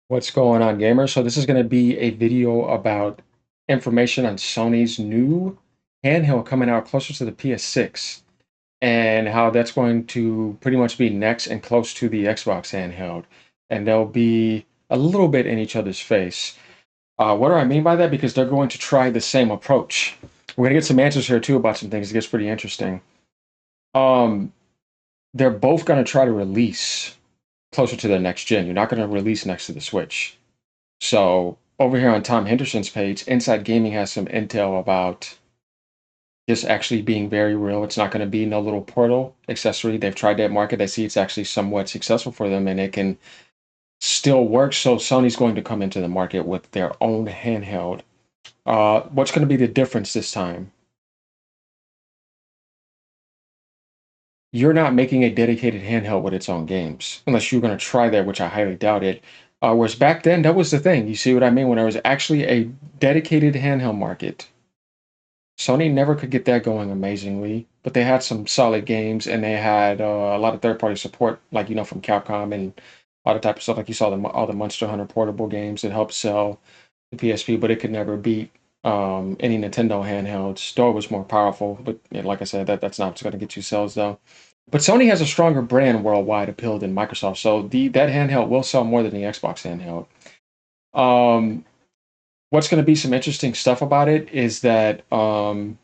What's going on, gamers? So this is going to be a video about information on Sony's new handheld coming out closer to the PS6 and how that's going to pretty much be next and close to the Xbox handheld. And they'll be a little bit in each other's face. What do I mean by that? Because they're going to try the same approach. We're going to get some answers here too about some things. It gets pretty interesting. Um, they're both going to try to release closer to the next gen. You're not going to release next to the Switch. So over here on Tom Henderson's page, Inside Gaming has some intel about this actually being very real. It's not going to be no little portal accessory. They've tried that market. They see it's actually somewhat successful for them and it can still work. So Sony's going to come into the market with their own handheld. What's going to be the difference this time? You're not making a dedicated handheld with its own games, unless you're going to try that, which I highly doubt it. Whereas back then, that was the thing. You see what I mean? When there was actually a dedicated handheld market, Sony never could get that going amazingly, but they had some solid games and they had a lot of third-party support, like from Capcom and all the type of stuff. Like you saw all the Monster Hunter portable games that helped sell the PSP, but it could never beat any Nintendo handhelds. Though it was more powerful, but like I said, that's not going to get you sales though. But Sony has a stronger brand worldwide appeal than Microsoft, so that handheld will sell more than the Xbox handheld. Um, what's going to be some interesting stuff about it is that, and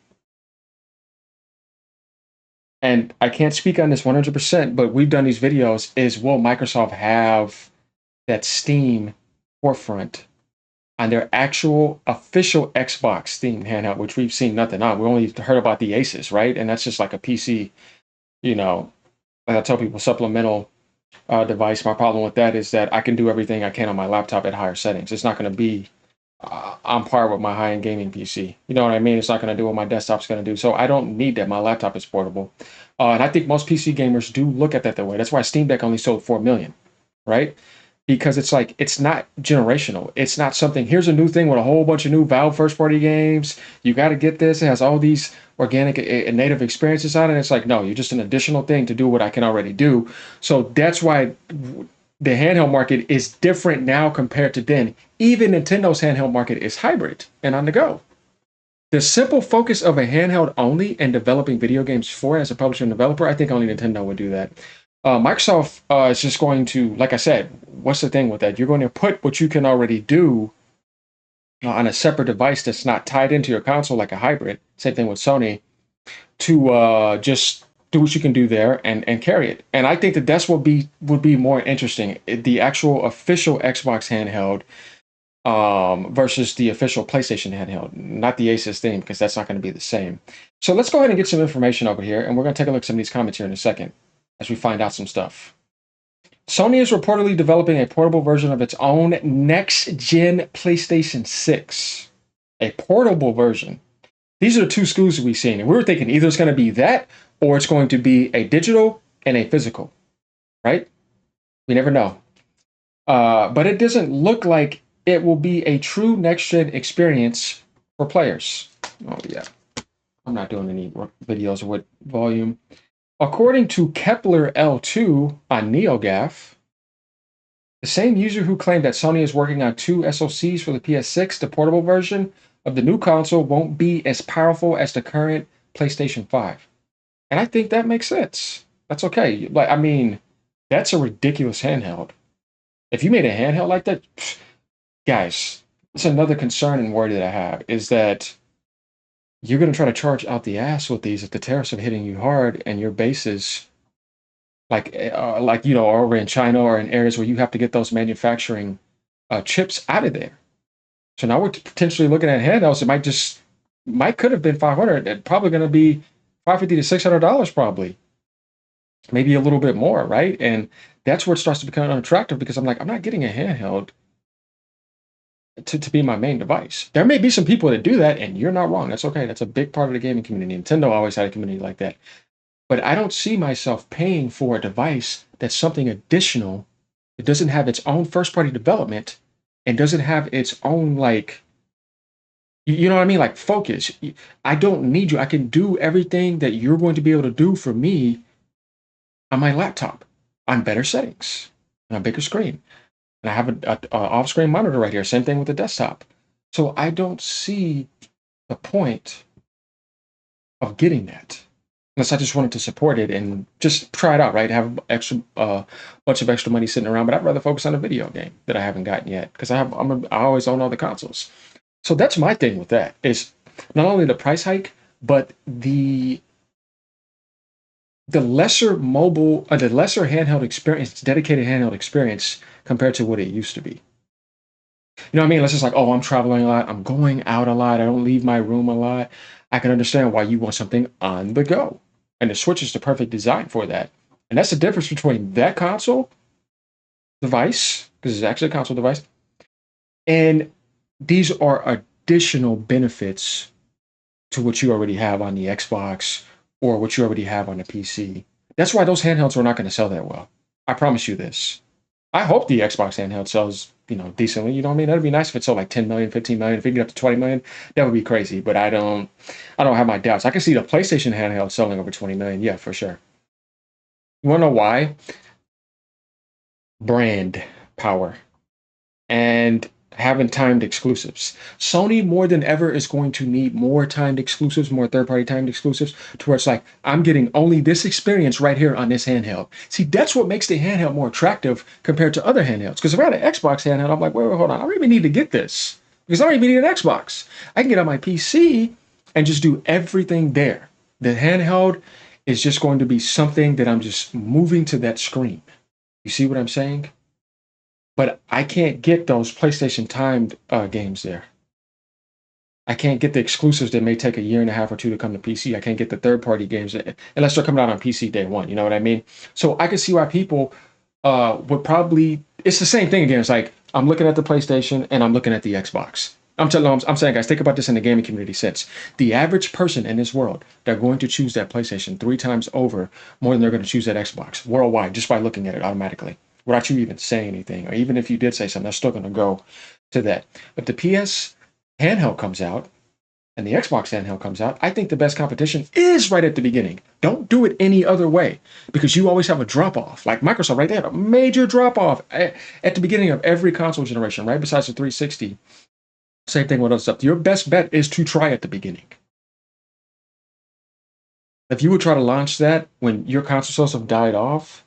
I can't speak on this 100%, but we've done these videos, is will Microsoft have that Steam forefront on their actual official Xbox Steam handheld, which we've seen nothing on. We only heard about the Aces, right? And that's just like a PC, you know, like I tell people, supplemental device. My problem with that is that I can do everything I can on my laptop at higher settings. It's not going to be on par with my high-end gaming PC. You know what I mean? It's not going to do what my desktop's going to do. So I don't need that. My laptop is portable. And I think most PC gamers do look at that way. That's why Steam Deck only sold 4 million, right? Because it's like, it's not generational. It's not something, here's a new thing with a whole bunch of new Valve first-party games. You got to get this. It has all these organic and native experiences on it. It's like, no, you're just an additional thing to do what I can already do. So that's why the handheld market is different now compared to then. Even Nintendo's handheld market is hybrid and on the go. The simple focus of a handheld only and developing video games for it as a publisher and developer, I think only Nintendo would do that. Microsoft is just going to, like I said, what's the thing with that? You're going to put what you can already do on a separate device that's not tied into your console like a hybrid. Same thing with Sony to just do what you can do there and carry it. And I think that that's what would be more interesting. The actual official Xbox handheld versus the official PlayStation handheld, not the Asus thing, because that's not going to be the same. So let's go ahead and get some information over here, and we're going to take a look at some of these comments here in a second as we find out some stuff. Sony is reportedly developing a portable version of its own next-gen PlayStation 6. A portable version. These are the two schools that we've seen, and we were thinking either it's going to be that or it's going to be a digital and a physical, right? We never know. But it doesn't look like it will be a true next-gen experience for players. Oh, yeah. I'm not doing any videos with volume. According to Kepler L2 on NeoGAF, the same user who claimed that Sony is working on 2 SoCs for the PS6, the portable version of the new console won't be as powerful as the current PlayStation 5. And I think that makes sense. That's okay. Like, I mean, that's a ridiculous handheld. If you made a handheld like that, guys, it's another concern and worry that I have is that you're going to try to charge out the ass with these if the tariffs are hitting you hard and your bases, over in China or in areas where you have to get those manufacturing chips out of there. So now we're potentially looking at handhelds. It might could have been 500. It's probably going to be 550 to $600 probably, maybe a little bit more, right? And that's where it starts to become unattractive because I'm like, I'm not getting a handheld to be my main device. There may be some people that do that, and you're not wrong. That's okay. That's a big part of the gaming community. Nintendo always had a community like that. But I don't see myself paying for a device that's something additional. It doesn't have its own first-party development and doesn't have its own, like, you know what I mean? Like, focus. I don't need you. I can do everything that you're going to be able to do for me on my laptop on better settings, on a bigger screen. And I have a off-screen monitor right here. Same thing with the desktop. So I don't see the point of getting that unless I just wanted to support it and just try it out, right? Have extra bunch of extra money sitting around, but I'd rather focus on a video game that I haven't gotten yet because I always own all the consoles. So that's my thing with that is not only the price hike, but the lesser mobile, the lesser handheld experience, dedicated handheld experience compared to what it used to be. You know what I mean? It's just like, oh, I'm traveling a lot. I'm going out a lot. I don't leave my room a lot. I can understand why you want something on the go. And the Switch is the perfect design for that. And that's the difference between that console device, because it's actually a console device, and these are additional benefits to what you already have on the Xbox or what you already have on the PC. That's why those handhelds are not going to sell that well. I promise you this. I hope the Xbox handheld sells, decently. You know what I mean? That'd be nice if it sold like 10 million, 15 million. If it get up to 20 million, that would be crazy. But I don't have my doubts. I can see the PlayStation handheld selling over 20 million. Yeah, for sure. You want to know why? Brand power and having timed exclusives. Sony more than ever is going to need more timed exclusives, more third-party timed exclusives, to where it's like, I'm getting only this experience right here on this handheld. See, that's what makes the handheld more attractive compared to other handhelds. Because if I had an Xbox handheld, I'm like, wait, hold on, I don't even need to get this. Because I don't even need an Xbox. I can get on my PC and just do everything there. The handheld is just going to be something that I'm just moving to that screen. You see what I'm saying? But I can't get those PlayStation timed games there. I can't get the exclusives that may take a year and a half or two to come to PC. I can't get the third party games unless they're coming out on PC day one. You know what I mean? So I can see why people would probably. It's the same thing again. It's like I'm looking at the PlayStation and I'm looking at the Xbox. I'm saying, guys, think about this in the gaming community sense. The average person in this world, they're going to choose that PlayStation 3 times over more than they're going to choose that Xbox worldwide just by looking at it automatically without you even saying anything. Or even if you did say something, they're still going to go to that. If the PS handheld comes out and the Xbox handheld comes out, I think the best competition is right at the beginning. Don't do it any other way because you always have a drop off. Like Microsoft, right? They have a major drop off at the beginning of every console generation, right? Besides the 360. Same thing with other stuff. Your best bet is to try at the beginning. If you would try to launch that when your console sales have died off,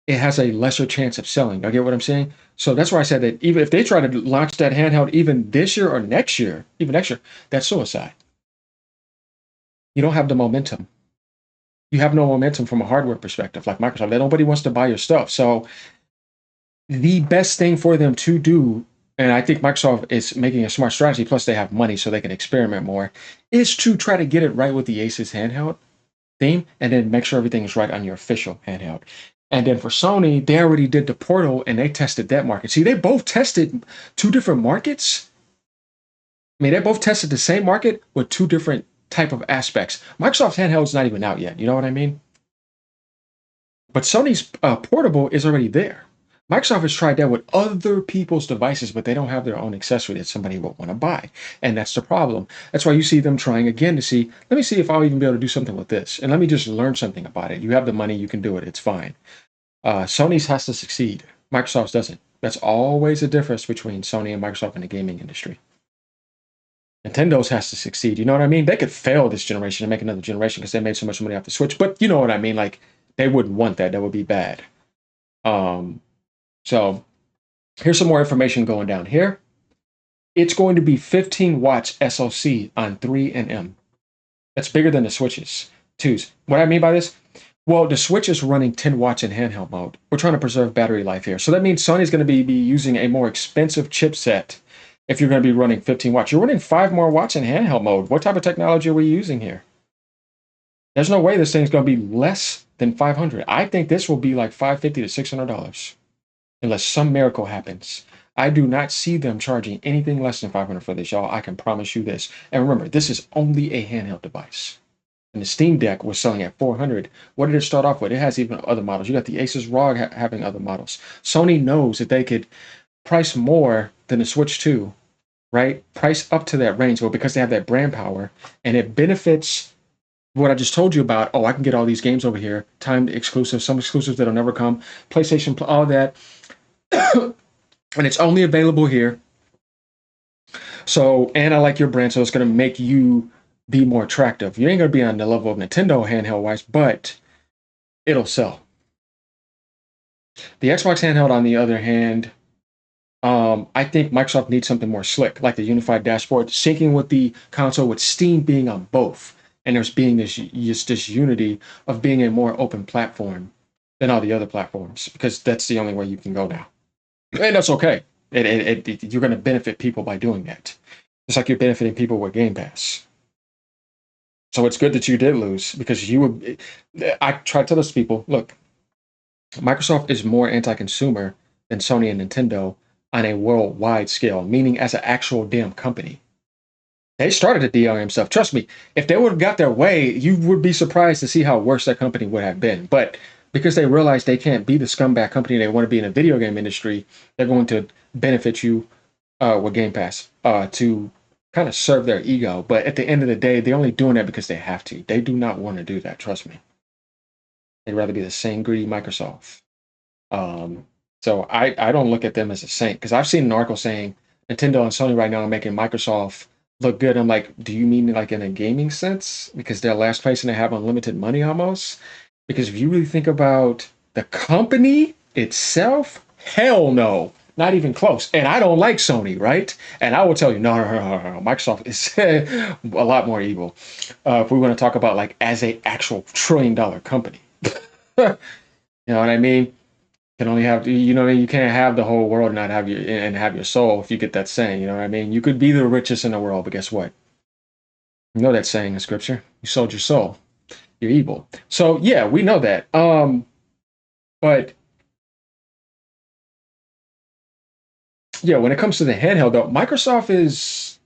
it has a lesser chance of selling. I get what I'm saying? So that's why I said that even if they try to launch that handheld even this year or next year, even next year, that's suicide. You don't have the momentum. You have no momentum from a hardware perspective, like Microsoft. Nobody wants to buy your stuff. So the best thing for them to do, and I think Microsoft is making a smart strategy, plus they have money so they can experiment more, is to try to get it right with the Asus handheld theme and then make sure everything is right on your official handheld. And then for Sony, they already did the Portal and they tested that market. See, they both tested two different markets. I mean, they both tested the same market with two different type of aspects. Microsoft's handheld is not even out yet. You know what I mean? But Sony's portable is already there. Microsoft has tried that with other people's devices, but they don't have their own accessory that somebody will want to buy. And that's the problem. That's why you see them trying again to see, let me see if I'll even be able to do something with this. And let me just learn something about it. You have the money, you can do it. It's fine. Sony's has to succeed. Microsoft's doesn't. That's always the difference between Sony and Microsoft in the gaming industry. Nintendo's has to succeed. You know what I mean? They could fail this generation and make another generation because they made so much money off the Switch. But you know what I mean? Like, they wouldn't want that. That would be bad. Um, so here's some more information going down here. It's going to be 15 watts SoC on 3 and M. That's bigger than the Switches. Twos. What I mean by this? Well, the Switch is running 10 watts in handheld mode. We're trying to preserve battery life here. So that means Sony's going to be using a more expensive chipset if you're going to be running 15 watts. You're running 5 more watts in handheld mode. What type of technology are we using here? There's no way this thing's going to be less than 500. I think this will be like $550 to $600 unless some miracle happens. I do not see them charging anything less than 500 for this, y'all. I can promise you this. And remember, this is only a handheld device. And the Steam Deck was selling at 400. What did it start off with? It has even other models. You got the Asus ROG having other models. Sony knows that they could price more than the Switch 2, right? Price up to that range, well, because they have that brand power, and it benefits what I just told you about. Oh, I can get all these games over here, timed exclusives, some exclusives that'll never come, PlayStation, all that. and it's only available here. So, and I like your brand, so it's going to make you be more attractive. You ain't going to be on the level of Nintendo handheld wise, but it'll sell. The Xbox handheld, on the other hand, I think Microsoft needs something more slick, like the unified dashboard, syncing with the console, with Steam being on both, and there's being this unity of being a more open platform than all the other platforms, because that's the only way you can go now, and that's okay. You're going to benefit people by doing that, just like you're benefiting people with Game Pass. So it's good that you did lose, because you would. I try to tell those people, look, Microsoft is more anti-consumer than Sony and Nintendo on a worldwide scale, meaning as an actual damn company. They started the DRM stuff. Trust me, if they would have got their way, you would be surprised to see how worse that company would have been. But because they realize they can't be the scumbag company they want to be in the video game industry, they're going to benefit you with Game Pass to kind of serve their ego. But at the end of the day, they're only doing that because they have to. They do not want to do that. Trust me. They'd rather be the same greedy Microsoft. Um, so I don't look at them as a saint, because I've seen an article saying Nintendo and Sony right now are making Microsoft look good. I'm like, do you mean like in a gaming sense? Because they're last place and they have unlimited money almost. Because if you really think about the company itself, hell no, not even close. And I don't like Sony, right? And I will tell you, no. Microsoft is a lot more evil. If we want to talk about like as a actual $1 trillion company. You know what I mean? Can only have, you know, you can't have the whole world and not have your and have your soul, if you get that saying. You know what I mean? You could be the richest in the world, but guess what? You know that saying in scripture. You sold your soul. You're evil. So yeah, we know that. But yeah, when it comes to the handheld though, Microsoft is,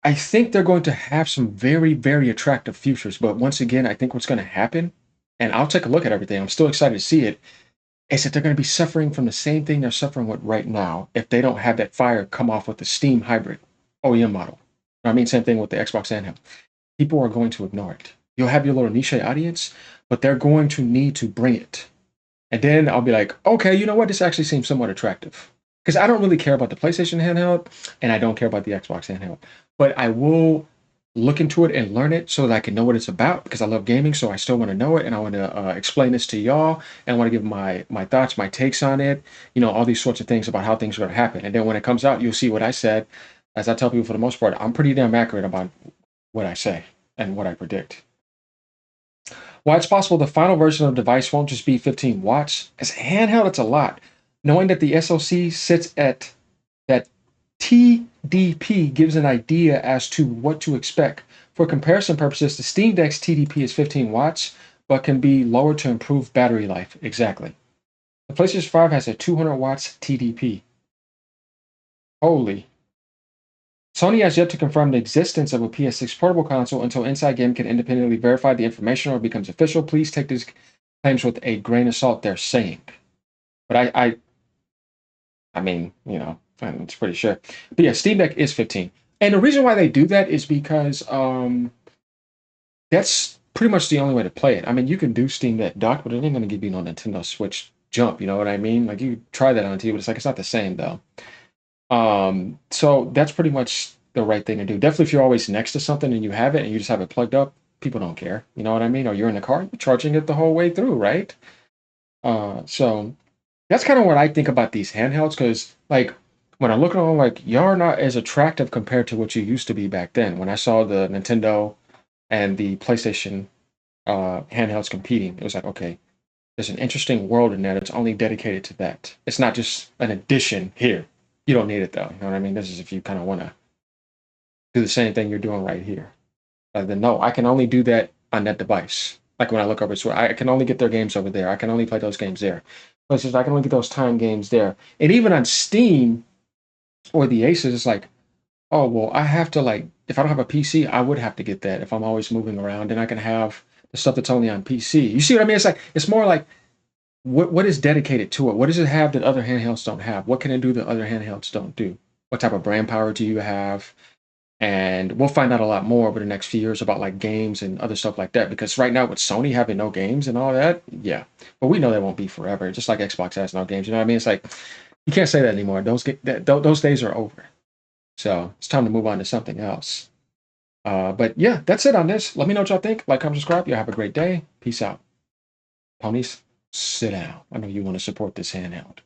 I think they're going to have some very, very attractive futures. But once again, I think what's going to happen, and I'll take a look at everything. I'm still excited to see it, is that they're going to be suffering from the same thing they're suffering with right now if they don't have that fire come off with the Steam hybrid OEM model. I mean, same thing with the Xbox handheld. People are going to ignore it. You'll have your little niche audience, but they're going to need to bring it. And then I'll be like, okay, you know what? This actually seems somewhat attractive. Because I don't really care about the PlayStation handheld, and I don't care about the Xbox handheld. But I will look into it and learn it so that I can know what it's about, because I love gaming, so I still want to know it, and I want to explain this to y'all, and I want to give my thoughts, my takes on it, you know, all these sorts of things about how things are going to happen. And then when it comes out, you'll see what I said. As I tell people, for the most part, I'm pretty damn accurate about what I say and what I predict. While it's possible the final version of the device won't just be 15 watts, as a handheld, it's a lot. Knowing that the SoC sits at that TDP gives an idea as to what to expect. For comparison purposes, the Steam Deck's TDP is 15 watts, but can be lowered to improve battery life. Exactly. The PlayStation 5 has a 200 watts TDP. Holy. Sony has yet to confirm the existence of a PS6 portable console until Inside Game can independently verify the information or becomes official. Please take these claims with a grain of salt, they're saying. But I mean, you know, it's pretty sure. But yeah, Steam Deck is 15. And the reason why they do that is because that's pretty much the only way to play it. I mean, you can do Steam Deck dock, but it ain't going to give you no Nintendo Switch jump. You know what I mean? Like, you try that on TV, but it's like, it's not the same, though. So that's pretty much the right thing to do. Definitely, if you're always next to something and you have it and you just have it plugged up, people don't care. You know what I mean? Or you're in the car, you're charging it the whole way through, right? So that's kind of what I think about these handhelds, because like when I look at them, like, y'all are not as attractive compared to what you used to be back then. When I saw the Nintendo and the PlayStation handhelds competing, it was like, okay, there's an interesting world in there that's only dedicated to that. It's not just an addition here. You don't need it though. You know what I mean? This is if you kind of want to do the same thing you're doing right here. Rather than, no, I can only do that on that device. Like when I look over to, I can only get their games over there. I can only play those games there. But I can only get those time games there. And even on Steam or the Aces, it's like, oh well, I have to, like, if I don't have a PC, I would have to get that if I'm always moving around, and I can have the stuff that's only on PC. You see what I mean? It's like, it's more like, what is dedicated to it? What does it have that other handhelds don't have? What can it do that other handhelds don't do? What type of brand power do you have? And we'll find out a lot more over the next few years about like games and other stuff like that. Because right now with Sony having no games and all that, yeah. But we know that won't be forever. Just like Xbox has no games. You know what I mean? It's like you can't say that anymore. Those days are over. So it's time to move on to something else. But yeah, that's it on this. Let me know what y'all think. Like, comment, subscribe. Y'all have a great day. Peace out. Ponies, sit down. I know you want to support this handheld.